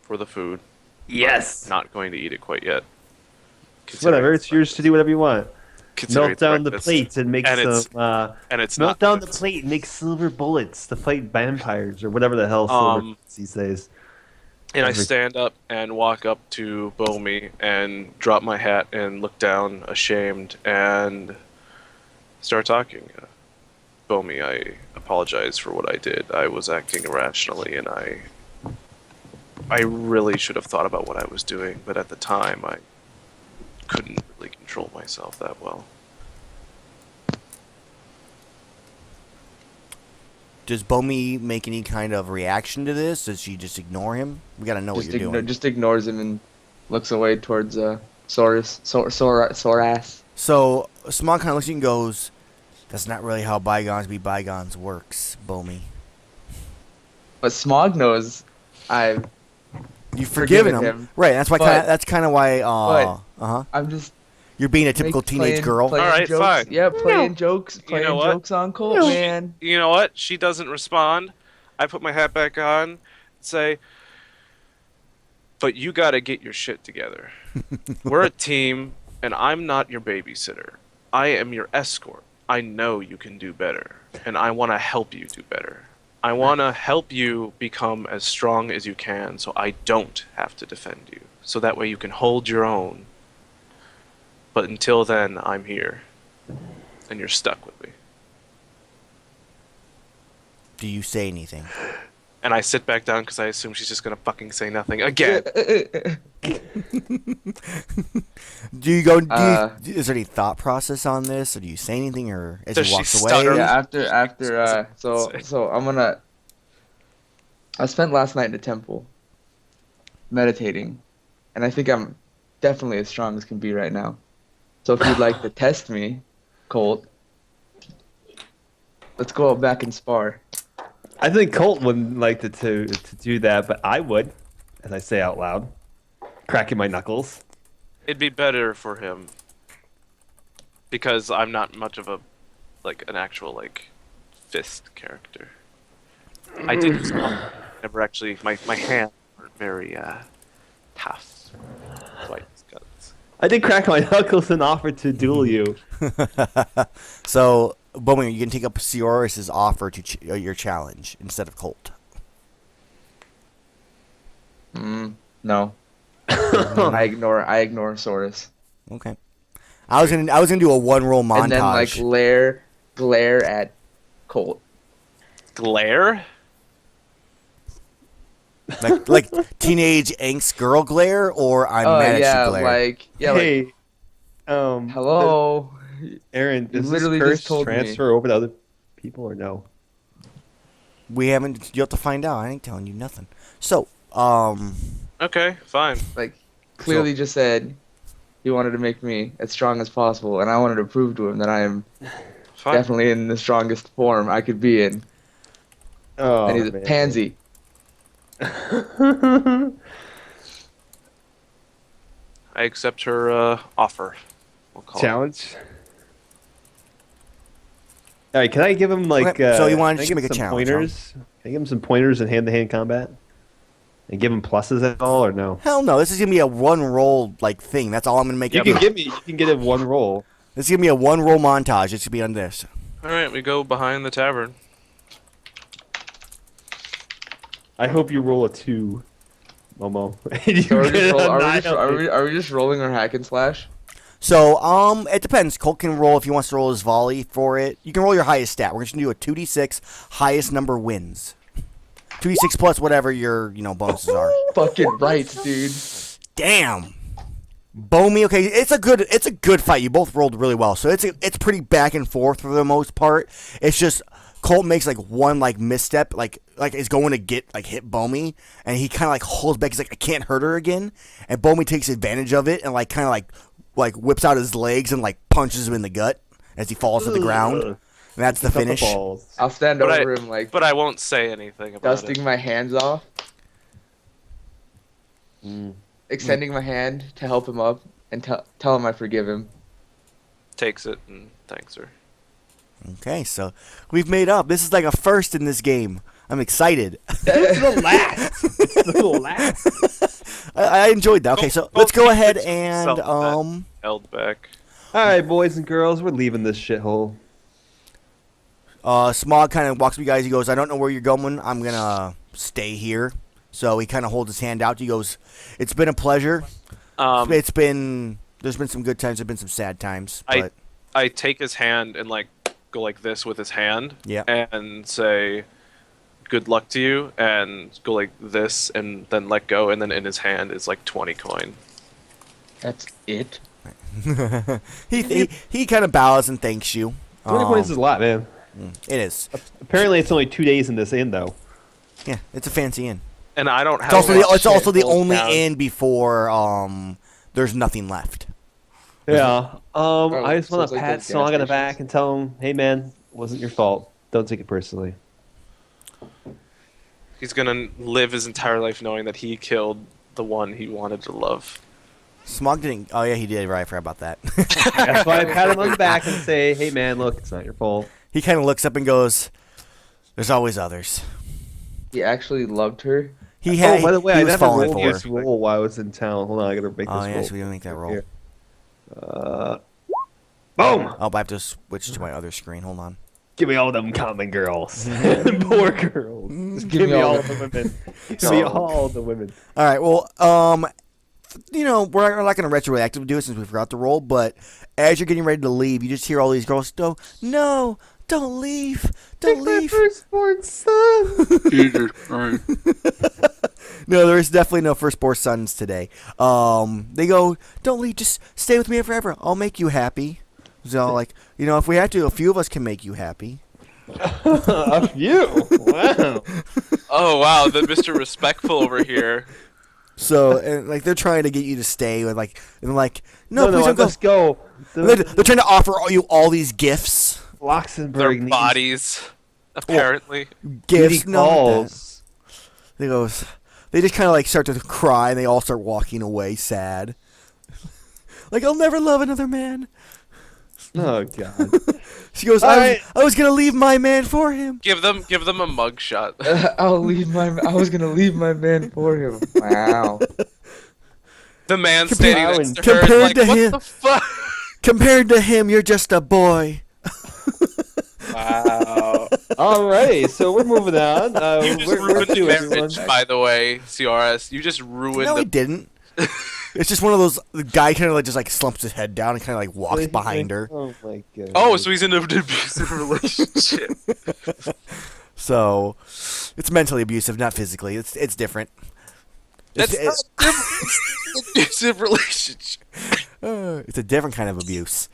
For the food. Yes. Not going to eat it quite yet. Whatever, it's yours to do whatever you want. Considering Melt down the breakfast. plates and make And it's- some. And it's Melt not down the plate and make silver bullets to fight vampires or whatever the hell silver bullets these days. And I stand up and walk up to Bomi and drop my hat and look down, ashamed, and start talking. Bomi, I apologize for what I did. I was acting irrationally, and I really should have thought about what I was doing, but at the time I couldn't really control myself that well. Does Bomi make any kind of reaction to this? Does she just ignore him? We gotta know what you're doing. Just ignores him and looks away towards Soras. So Smog kind of looks at you and goes, "That's not really how bygones be bygones works, Bomi. But Smog knows I've You've forgiven Forgiven him, him, right? That's why. but- That's kind of why. but- Uh huh. I'm just You're being a typical teenage playing- girl. playing Alright, jokes. fine. Yeah, playing jokes, You know playing what? jokes on Colt, man. You know what? She doesn't respond. I put my hat back on, say, but you gotta get your shit together. We're a team, and I'm not your babysitter. I am your escort. I know you can do better, and I want to help you do better. I want to help you become as strong as you can so I don't have to defend you. So that way you can hold your own. But until then, I'm here, and you're stuck with me. Do you say anything? And I sit back down because I assume she's just gonna fucking say nothing again. Do you go? Uh, Is there any thought process on this, or do you say anything, or as Does he she walks away? stutter? Yeah, after so I'm gonna. I spent last night in the temple, meditating, and I think I'm definitely as strong as can be right now. So if you'd like to test me, Colt, let's go out back and spar. I think Colt wouldn't like to do that, but I would, as I say out loud, cracking my knuckles. It'd be better for him because I'm not much of a an actual fist character. I did use never actually my hands weren't very tough. So I just got I did crack my knuckles and offer to duel you. So, Bowman, you can take up Sioris's offer to your challenge instead of Colt. No. I ignore Saurus. Okay. I was gonna do a one roll montage. And then glare at Colt. glare. like teenage angst girl glare, or I'm mad at you glare. Hey, hello. Aaron, You does literally this curse just told me. transfer over to other people or no? We haven't. You have to find out. I ain't telling you nothing. So, Okay, fine. Clearly just said he wanted to make me as strong as possible, and I wanted to prove to him that I am Fine. definitely in the strongest form I could be in. Oh, And he's a man. pansy. I accept her offer. We'll call it. Challenge. All right, can I give him Okay, so you wanted can I to give make him a some challenge, huh? pointers? Can I give him some pointers in hand-to-hand combat? And give him pluses at all or no? hell no. This is gonna be a one roll thing. That's all I'm gonna make. You it can be. give me. You can get it one roll. This is gonna be a one roll montage. It's gonna be on this. All right, we go behind the tavern. I hope you roll a 2, Momo. So are we just rolling our hack and slash? So, it depends. Colt can roll if he wants to roll his volley for it. You can roll your highest stat. We're just gonna do a 2d6. Highest number wins. 2d6 plus whatever your bonuses are. Fucking right, dude. Damn. Bomi, okay, it's a good fight. You both rolled really well, so it's pretty back and forth for the most part. It's just Colt makes like one like misstep, like is going to get like hit Bomi, and he kind of like holds back. He's like, I can't hurt her again, and Bomi takes advantage of it and like kind of like whips out his legs and like punches him in the gut as he falls to the ground. And that's the finish. I'll stand over him like But I won't say anything about dusting it. my hands off, extending my hand to help him up, and tell him I forgive him. Takes it and thanks her. Okay, so we've made up. This is like a first in this game. I'm excited. It's the last. It's the last. I enjoyed that. Okay, so let's go ahead and Held back. All right, boys and girls, we're leaving this shithole. Smog kind of walks up to you guys. He goes, I don't know where you're going. I'm going to stay here. So he kind of holds his hand out. He goes, it's been a pleasure. There's been some good times. There's been some sad times. But I take his hand and like go like this with his hand. Yeah. And say, good luck to you, and go like this and then let go, and then in his hand is like 20 coin. That's it. he kind of bows and thanks you. 20 points is a lot, man. It is. Apparently, it's only 2 days in this inn, though. Yeah, it's a fancy inn. And I don't have It's also the only down. inn before there's nothing left. Yeah. I just so want it's to like pat those Snog gas on the stations. back and tell him, hey, man, wasn't your fault. Don't take it personally. He's gonna live his entire life knowing that he killed the one he wanted to love. Smog didn't. Oh yeah, he did. Right, I forgot about that. That's why I pat him on the back and say, hey, man, look, it's not your fault. He kind of looks up and goes, "There's always others." He actually loved her. He had. Oh, by the way, he I was never falling rolled for this her. roll while I was in town. Hold on, I gotta make this Oh roll. yeah, so we didn't make that roll. Here. Boom! Oh, but I have to switch to my other screen. Hold on. Give me all them common girls. Poor girls. Just give me all the women. Give me all the women. All right. Well, we're not going to retroactively do it since we forgot to roll. But as you're getting ready to leave, you just hear all these girls go, "No, don't leave, don't leave." firstborn son. Jesus Christ. No, there's definitely no firstborn sons today. They go, "Don't leave, just stay with me forever. I'll make you happy." So, like, if we have to, a few of us can make you happy. A few. Wow. Oh wow, the Mr. Respectful over here. So, and like, they're trying to get you to stay, with no, please don't go. Let's go. They're trying to offer you all these gifts. Their Luxembourg needs bodies, apparently. Gifts, booty no. calls. They just kind of like start to cry, and they all start walking away, sad. Like, I'll never love another man. Oh god. She goes, All I right. was gonna leave my man for him. Give them a mugshot. I was gonna leave my man for him. Wow. The man Compared- standing next to her is compared like, to what him. the fuck? Compared to him, you're just a boy. Wow. Alrighty, so we're moving on. You just Where ruined the to, everyone? marriage, by the way, CRS. You just ruined No, he the... didn't. It's just one of those. The guy kind of like just like slumps his head down and kind of like walks behind her. Oh my god. Oh, so he's in an abusive relationship. So it's mentally abusive, not physically. It's different. That's It's- not different. It's an abusive relationship. It's a different kind of abuse.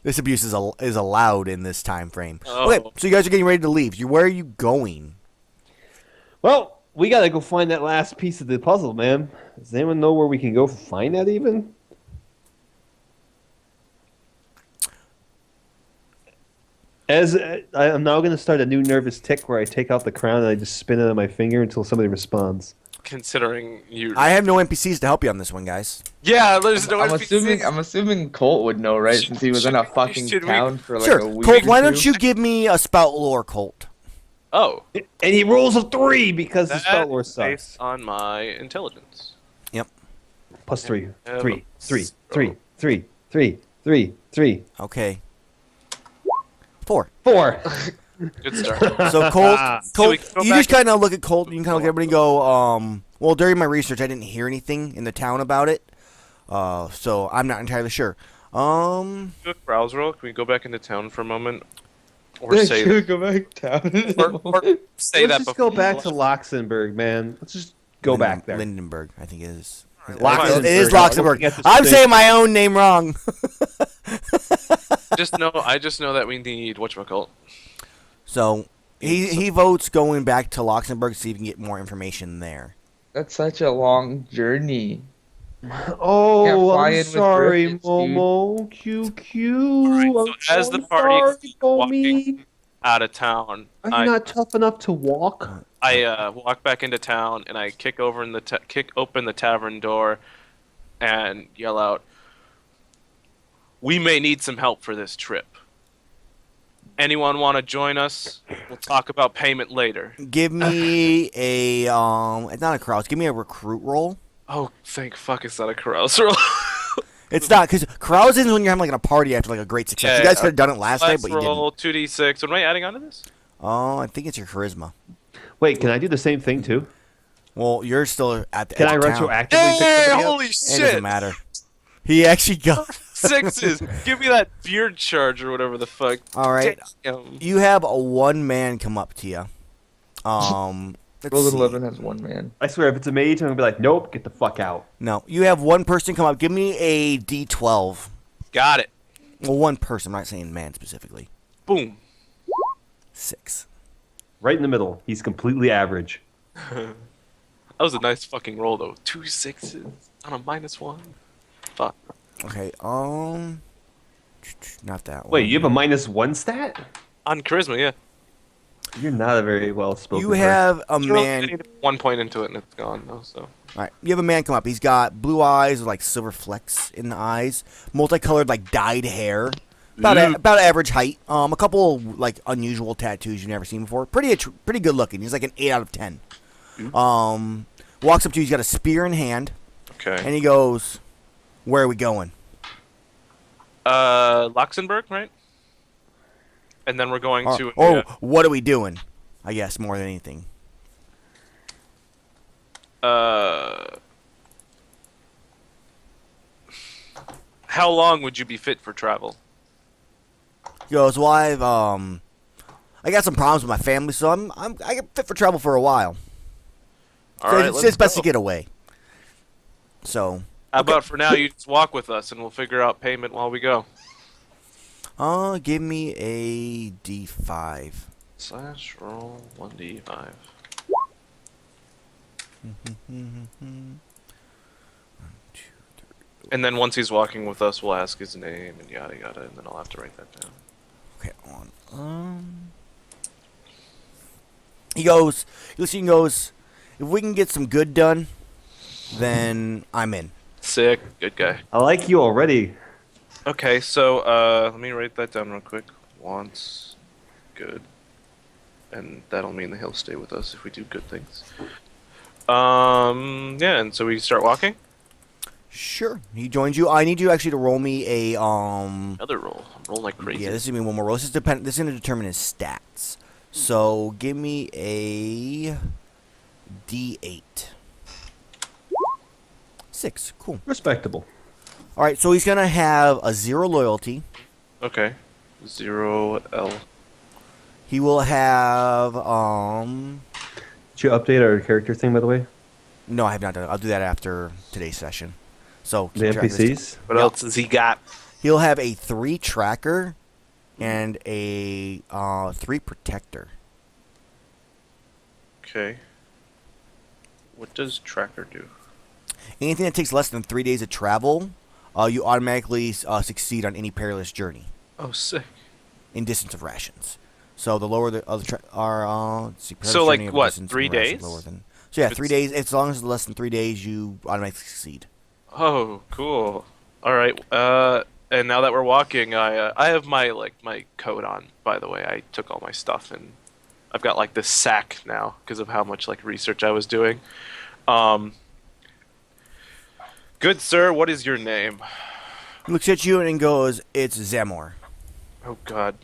This abuse is allowed in this time frame. Oh. Okay, so you guys are getting ready to leave. Where are you going? Well, we gotta go find that last piece of the puzzle, man. Does anyone know where we can go find that even? As I'm now gonna start a new nervous tick where I take out the crown and I just spin it on my finger until somebody responds. Considering you... I have no NPCs to help you on this one, guys. Yeah, there's no I'm NPCs. assuming Colt would know, right? Should- Since he was in a should we- fucking should we- town for like Sure, a week. Colt. or Why two. don't you give me a spout lore, Colt? Oh. And he rolls a 3 because his spell lore That's sucks. based on my intelligence. Plus 3. Yeah, 3, but- 3, 3, 3, 3, 3, 3, Okay. 4. 4. Good start. So Colt, So we can go you back just kind of look at Colt. You can kind of look at everybody and go, well, during my research, I didn't hear anything in the town about it. So I'm not entirely sure. Do a browse roll. Can we go back into town for a moment? Or Then say she'll that. go back down. Or say Let's that just go before. back to Luxembourg, man. Let's just go back there. Lindenberg, I think it is. Alright, It is Luxembourg. Luxembourg. Looking at the I'm street. saying my own name wrong. I just know that we need whatchamacallit. So he votes going back to Luxembourg to see if he can get more information there. That's such a long journey. Oh, Can't fly I'm in with sorry, Griffiths, dude. Momo. QQ. Alright, so as the party is walking Momi. out of town, Are you I not tough enough to walk? walk back into town and I kick open the tavern door and yell out, "We may need some help for this trip. Anyone want to join us? We'll talk about payment later." Give me a it's not a carouse. Give me a recruit roll. Oh, thank fuck it's not a carouse roll. It's not because carouse is when you're having like a party after like a great success. You guys could have done it last night, Let's but you didn't. roll 2d6. What am I adding onto this? Oh, I think it's your charisma. Wait, can I do the same thing too? Well, you're still at the Can edge I of town. retroactively pick Hey, somebody up? holy It shit! doesn't matter. He actually got. Sixes. Give me that beard charge or whatever the fuck. All right. Damn. You have a one man come up to you. Let's Golden see. 11 has one man. I swear, if it's a mage, I'm gonna be like, nope, get the fuck out. No, you have one person come up. Give me a D12. Got it. Well, one person. I'm not saying man specifically. Boom. 6. Right in the middle. He's completely average. That was a nice fucking roll though. 2 sixes on a -1. Fuck. Okay. Not that one. Wait, you have a -1 stat? On charisma, yeah. You're not a very well spoken. You have a Throw man. 1 point into it and it's gone though. So. All right, you have a man come up. He's got blue eyes with like silver flecks in the eyes, multicolored like dyed hair, about average height. A couple like unusual tattoos you've never seen before. Pretty good looking. He's like an 8 out of 10. Walks up to you. He's got a spear in hand, Okay. and he goes, "Where are we going?" Luxembourg, right? And then we're going to. What are we doing? I guess more than anything. How long would you be fit for travel? He goes, "Well, I got some problems with my family, so I get fit for travel for a while. All So right, it's let's best to go. get away." So, How about for now you just walk with us and we'll figure out payment while we go. give me a D5. / roll 1d5. And then once he's walking with us, we'll ask his name and yada yada, and then I'll have to write that down. Okay, he goes, he goes, "If we can get some good done, then I'm in." Sick, good guy. I like you already. Okay, so let me write that down real quick. Wants good, and that'll mean that he'll stay with us if we do good things. Yeah, and so we start walking. Sure, he joins you. I need you actually to roll me a Another roll. I'm rolling like crazy. Yeah, this is gonna be one more roll. This is going to determine his stats. So give me a D8. 6. Cool. Respectable. All right, so he's gonna have a 0 loyalty. Okay. 0 L. He will have Did you update our character thing, by the way? No, I have not done it. I'll do that after today's session. So The keep track of this. NPCs? What else has he got? He'll have a 3 tracker and a 3 protector. Okay. What does tracker do? Anything that takes less than 3 days of travel, you automatically succeed on any perilous journey Oh, sick. in distance of rations. So the lower the other let's see, perilous So, like, journey of what, distance 3 and rations days? Lower than, so yeah, If 3 it's- days. As long as it's less than 3 days, you automatically succeed. Oh, cool. All right. And now that we're walking, I have my coat on. By the way, I took all my stuff and I've got like this sack now because of how much like research I was doing. Good sir, what is your name? He looks at you and goes, "It's Zamor. Oh God,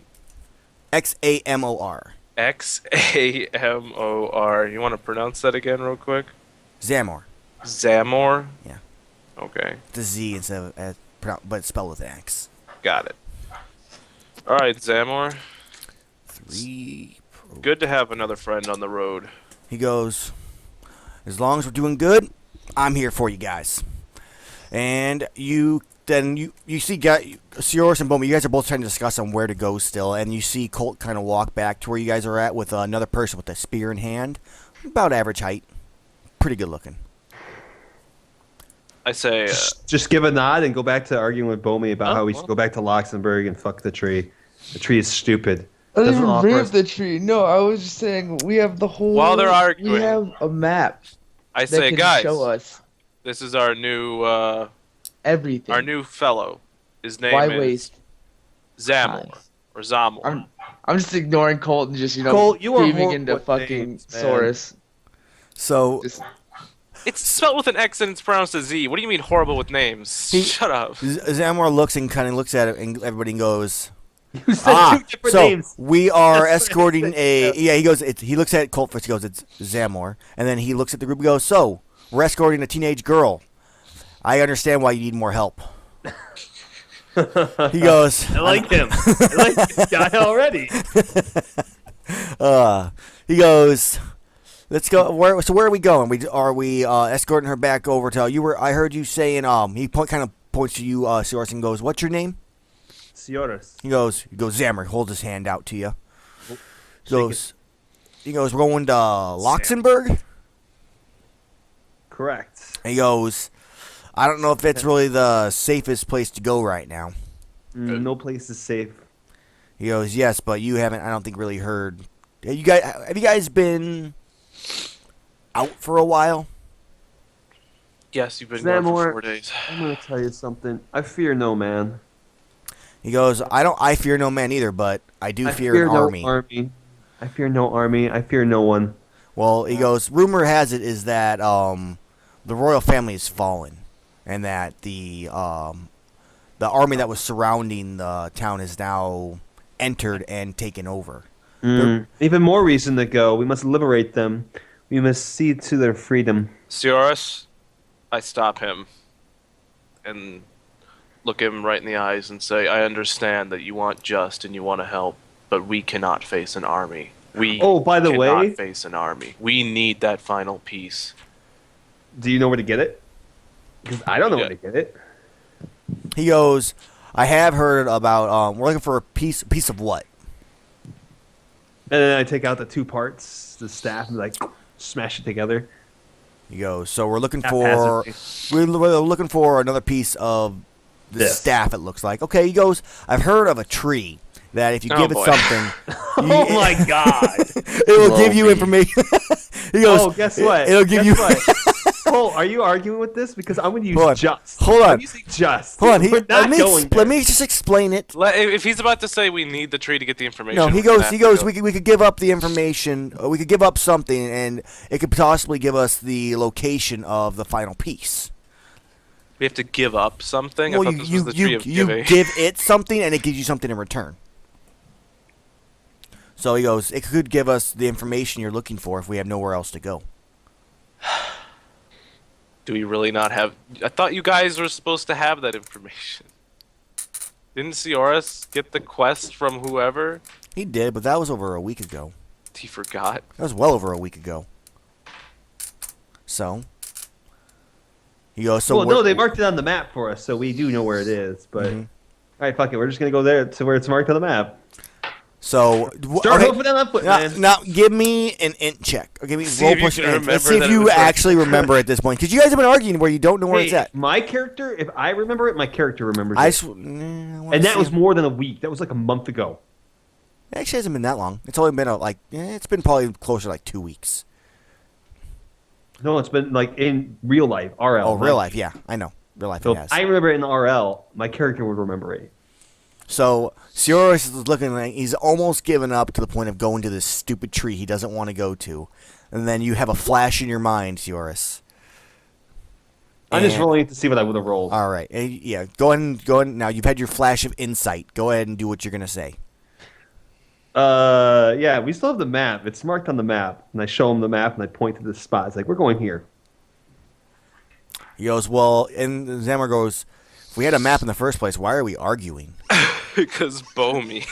Xamor. Xamor. You want to pronounce that again, real quick? Zamor. Zamor. Yeah. Okay, The Z instead of but it's spelled with an X. got it. All right, Zamor. Good to have another friend on the road. He goes, as long as we're doing good, I'm here for you guys. And you see Sioris and Bowman, you guys are both trying to discuss on where to go still, and you see Colt kind of walk back to where you guys are at with another person with a spear in hand, about average height, pretty good looking. I say, Just give a nod and go back to arguing with Bomi about how we should go back to Luxembourg and fuck the tree. The tree is stupid. I didn't Doesn't even offer bring us- up the tree. No, I was just saying we have the whole. While they're arguing, we have a map I that say, can guys, show us this is our new everything. fellow. His name Why is waste? Zamor time? or Zamor. I'm just ignoring Colt and just Colt, you are beaming horrible into with fucking names, man. Saurus. So Just, It's spelled with an X and it's pronounced a Z. What do you mean horrible with names? Shut up. Zamor looks and kind of looks at it, and everybody goes, You said two different so names. we are That's what escorting I said, he goes, he looks at Colt first, he goes, it's Zamor, and then he looks at the group and goes, so, we're escorting a teenage girl. I understand why you need more help. He goes, I like him. I like this guy already. he goes, let's go. Where are we going? Are we escorting her back over to I heard you saying he kind of points to you, Sioris, and goes, what's your name? Sioris. He goes, Zammer, holds his hand out to you. He goes, we're going to Luxembourg? Correct. And he goes, I don't know if it's really the safest place to go right now. No place is safe. He goes, yes, but you haven't, I don't think, really heard. Have you guys been out for a while? Yes, you've been gone for Zamor, 4 days. I'm gonna tell you something. I fear no man. He goes, I fear no man either, but I do fear an no army. I fear no army. I fear no one. Well, he goes, rumor has it is that the royal family has fallen, and that the army that was surrounding the town has now entered and taken over. Even more reason to go. We must liberate them. We must see to their freedom. Sioris, I stop him and look him right in the eyes and say, I understand that you want just and you want to help, but we cannot face an army. We by the cannot way, face an army. We need that final piece. do you know where to get it? Because I don't know where to get it. He goes, I have heard about we're looking for a piece of what? And then I take out the two parts, the staff, and like smash it together. He goes, so we're looking Haphazardly. we're looking for another piece of the This. staff, it looks like. Okay, he goes, I've heard of a tree that if you Oh, give boy. it something, Oh my god! it will give you information. He goes, Oh, guess what? It'll give you. What? Cole, are you arguing with this? Because I'm going to use Hold on. just. Hold on. I'm using just. Hold on, We're not going there. let me just explain it. If he's about to say we need the tree to get the information, No, he we're gonna goes. have to go. We could give up the information. We could give up something, and it could possibly give us the location of the final piece. We have to give up something. I Well, thought this was the tree of you giving. give it something, and it gives you something in return. So he goes, it could give us the information you're looking for if we have nowhere else to go. Do we really not have? I thought you guys were supposed to have that information. Didn't Sioris get the quest from whoever? He did, but that was over a week ago. He forgot. That was well over a week ago. So he goes, so well, no, we're- they marked it on the map for us, so we do know where it is. But Mhm. all right, fuck it. We're just gonna go there to where it's marked on the map. So Start okay, over on that foot, now, man. now give me an int check. Or give me See roll if you push can int. remember Let's see if that it you was right. actually remember at this point, because you guys have been arguing where you don't know where it's Hey, at. my character, if I remember it, my character remembers I it. wanna And that see was if- more than a week. That was like a month ago. It actually hasn't been that long. It's only been it's been probably closer to like 2 weeks. No, it's been like in real life, RL. Oh, real life, yeah, I know. Real life, So it if has. I remember it in RL, my character would remember it. So Sioris is looking like he's almost given up to the point of going to this stupid tree he doesn't want to go to, and then you have a flash in your mind, Sioris. I'm just And- rolling it to see what I would have rolled. All right, and yeah, go ahead. Now you've had your flash of insight. Go ahead and do what you're gonna say. Yeah, we still have the map. It's marked on the map, and I show him the map, and I point to this spot. It's like, we're going here. He goes, well, and Zamor goes, if we had a map in the first place, why are we arguing? Because Bomi.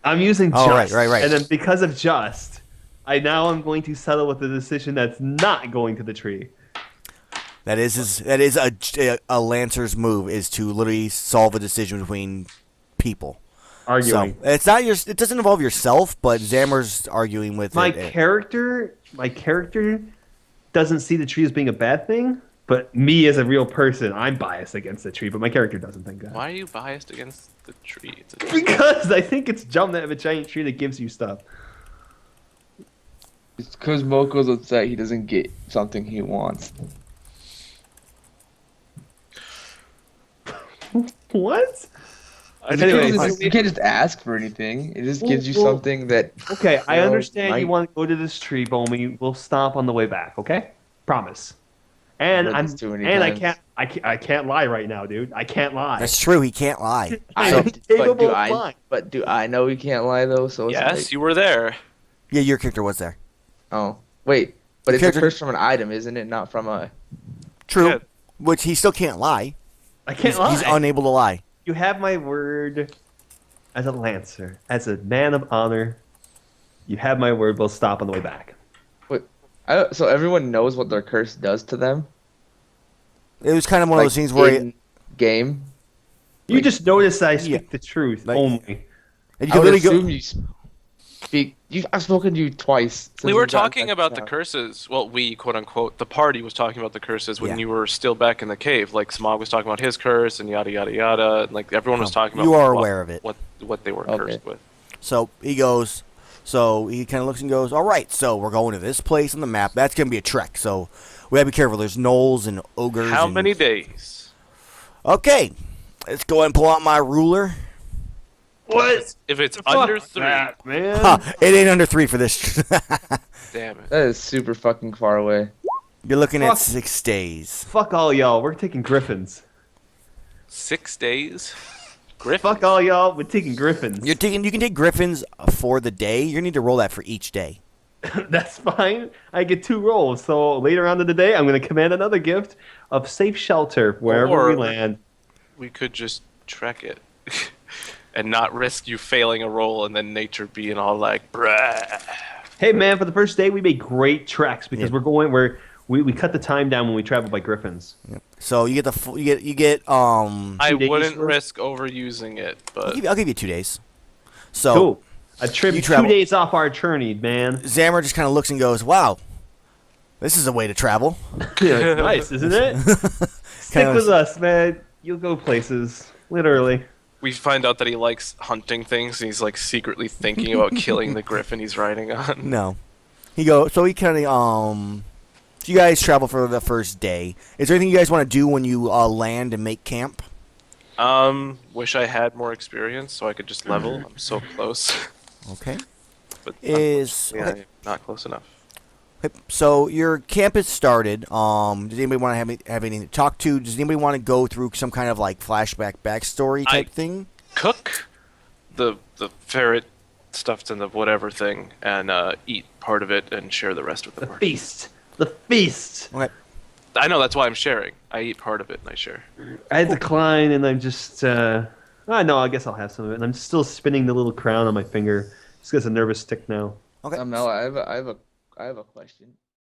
I'm using Oh, just. right. And then because of just, I'm going to settle with the decision that's not going to the tree. That is a Lancer's move, is to literally solve a decision between people. Arguing. So it's not it doesn't involve yourself, but Zammer's arguing with My it. character doesn't see the tree as being a bad thing, but me as a real person, I'm biased against the tree, but my character doesn't think that. Why are you biased against the tree? It's a Because I think it's dumb to have a giant tree that gives you stuff. It's because Moko's upset he doesn't get something he wants. What? Anyway, you can't just ask for anything. It just gives you something that. Okay, I understand you might- want to go to this tree, Bomi. We'll stop on the way back, okay? Promise. And I've heard I'm this too many and times. I can't lie right now, dude. I can't lie. That's true. He can't lie. I'm capable of lying. But do I know he can't lie though? So it's yes, like, you were there. Yeah, your character was there. oh wait, but it's character- a curse from an item, isn't it? Not from a. True. Yeah. Which he still can't lie. I can't lie. He's unable to lie. You have my word as a lancer, as a man of honor. You have my word. We'll stop on the way back. So everyone knows what their curse does to them. It was kind of one of Like, those things where in game. You just notice I speak Yeah. the truth Like- only. and you I can would literally assume you speak. I've spoken to you twice. We since were we've gotten talking back about to the town. curses. Well, we, quote unquote, the party was talking about the curses when Yeah. you were still back in the cave. Like Smog was talking about his curse and yada yada yada. And, like everyone was talking about. you are what- aware of it. What they were Okay. cursed with. So he goes. So he kind of looks and goes, "All right, so we're going to this place on the map. That's gonna be a trek. So we gotta be careful. There's gnolls and ogres. How and- many days? Okay, let's go ahead and pull out my ruler. What? If it's Fuck under 3, that, man. Huh, it ain't under 3 for this. damn it. That is super fucking far away. You're looking at Fuck. 6 days. Fuck all y'all. We're taking griffins. 6 days? Griff? Fuck all y'all. We're taking griffins. You can take griffins for the day. You're gonna need to roll that for each day. That's fine. I get 2 rolls. So later on in the day, I'm going to command another gift of safe shelter wherever we Or- land. We could just trek it. And not risk you failing a roll and then nature being all like, bruh. Hey man, for the first day, we made great treks because Yeah. we're going where we cut the time down when we travel by griffins. So you get the you get I 2 days wouldn't worth? risk overusing it, but I'll give you 2 days. So Cool. A trip You 2 travel- days off our journey, man. Zammer just kind of looks and goes, "Wow, this is a way to travel." Yeah, nice, isn't it? Stick Kinda- with us, man. You'll go places. Literally. we find out that he likes hunting things and he's like secretly thinking about killing the griffin he's riding on. No, he so he kind of So you guys travel for the first day. Is there anything you guys want to do when you land and make camp? Wish I had more experience so I could just level. I'm so close. Okay. But Is yeah, okay. not close enough. Okay, so your camp is started. Does anybody want to have anything to talk to? Does anybody want to go through some kind of like flashback backstory type thing? Cook the ferret stuffed in the whatever thing and eat part of it and share the rest with the The party. feast. The feast. Okay. I know, that's why I'm sharing. I eat part of it and I share. I decline, and I'm just. No, I guess I'll have some of it. And I'm still spinning the little crown on my finger. Just got a nervous tick now. Okay. Mel, I have a question.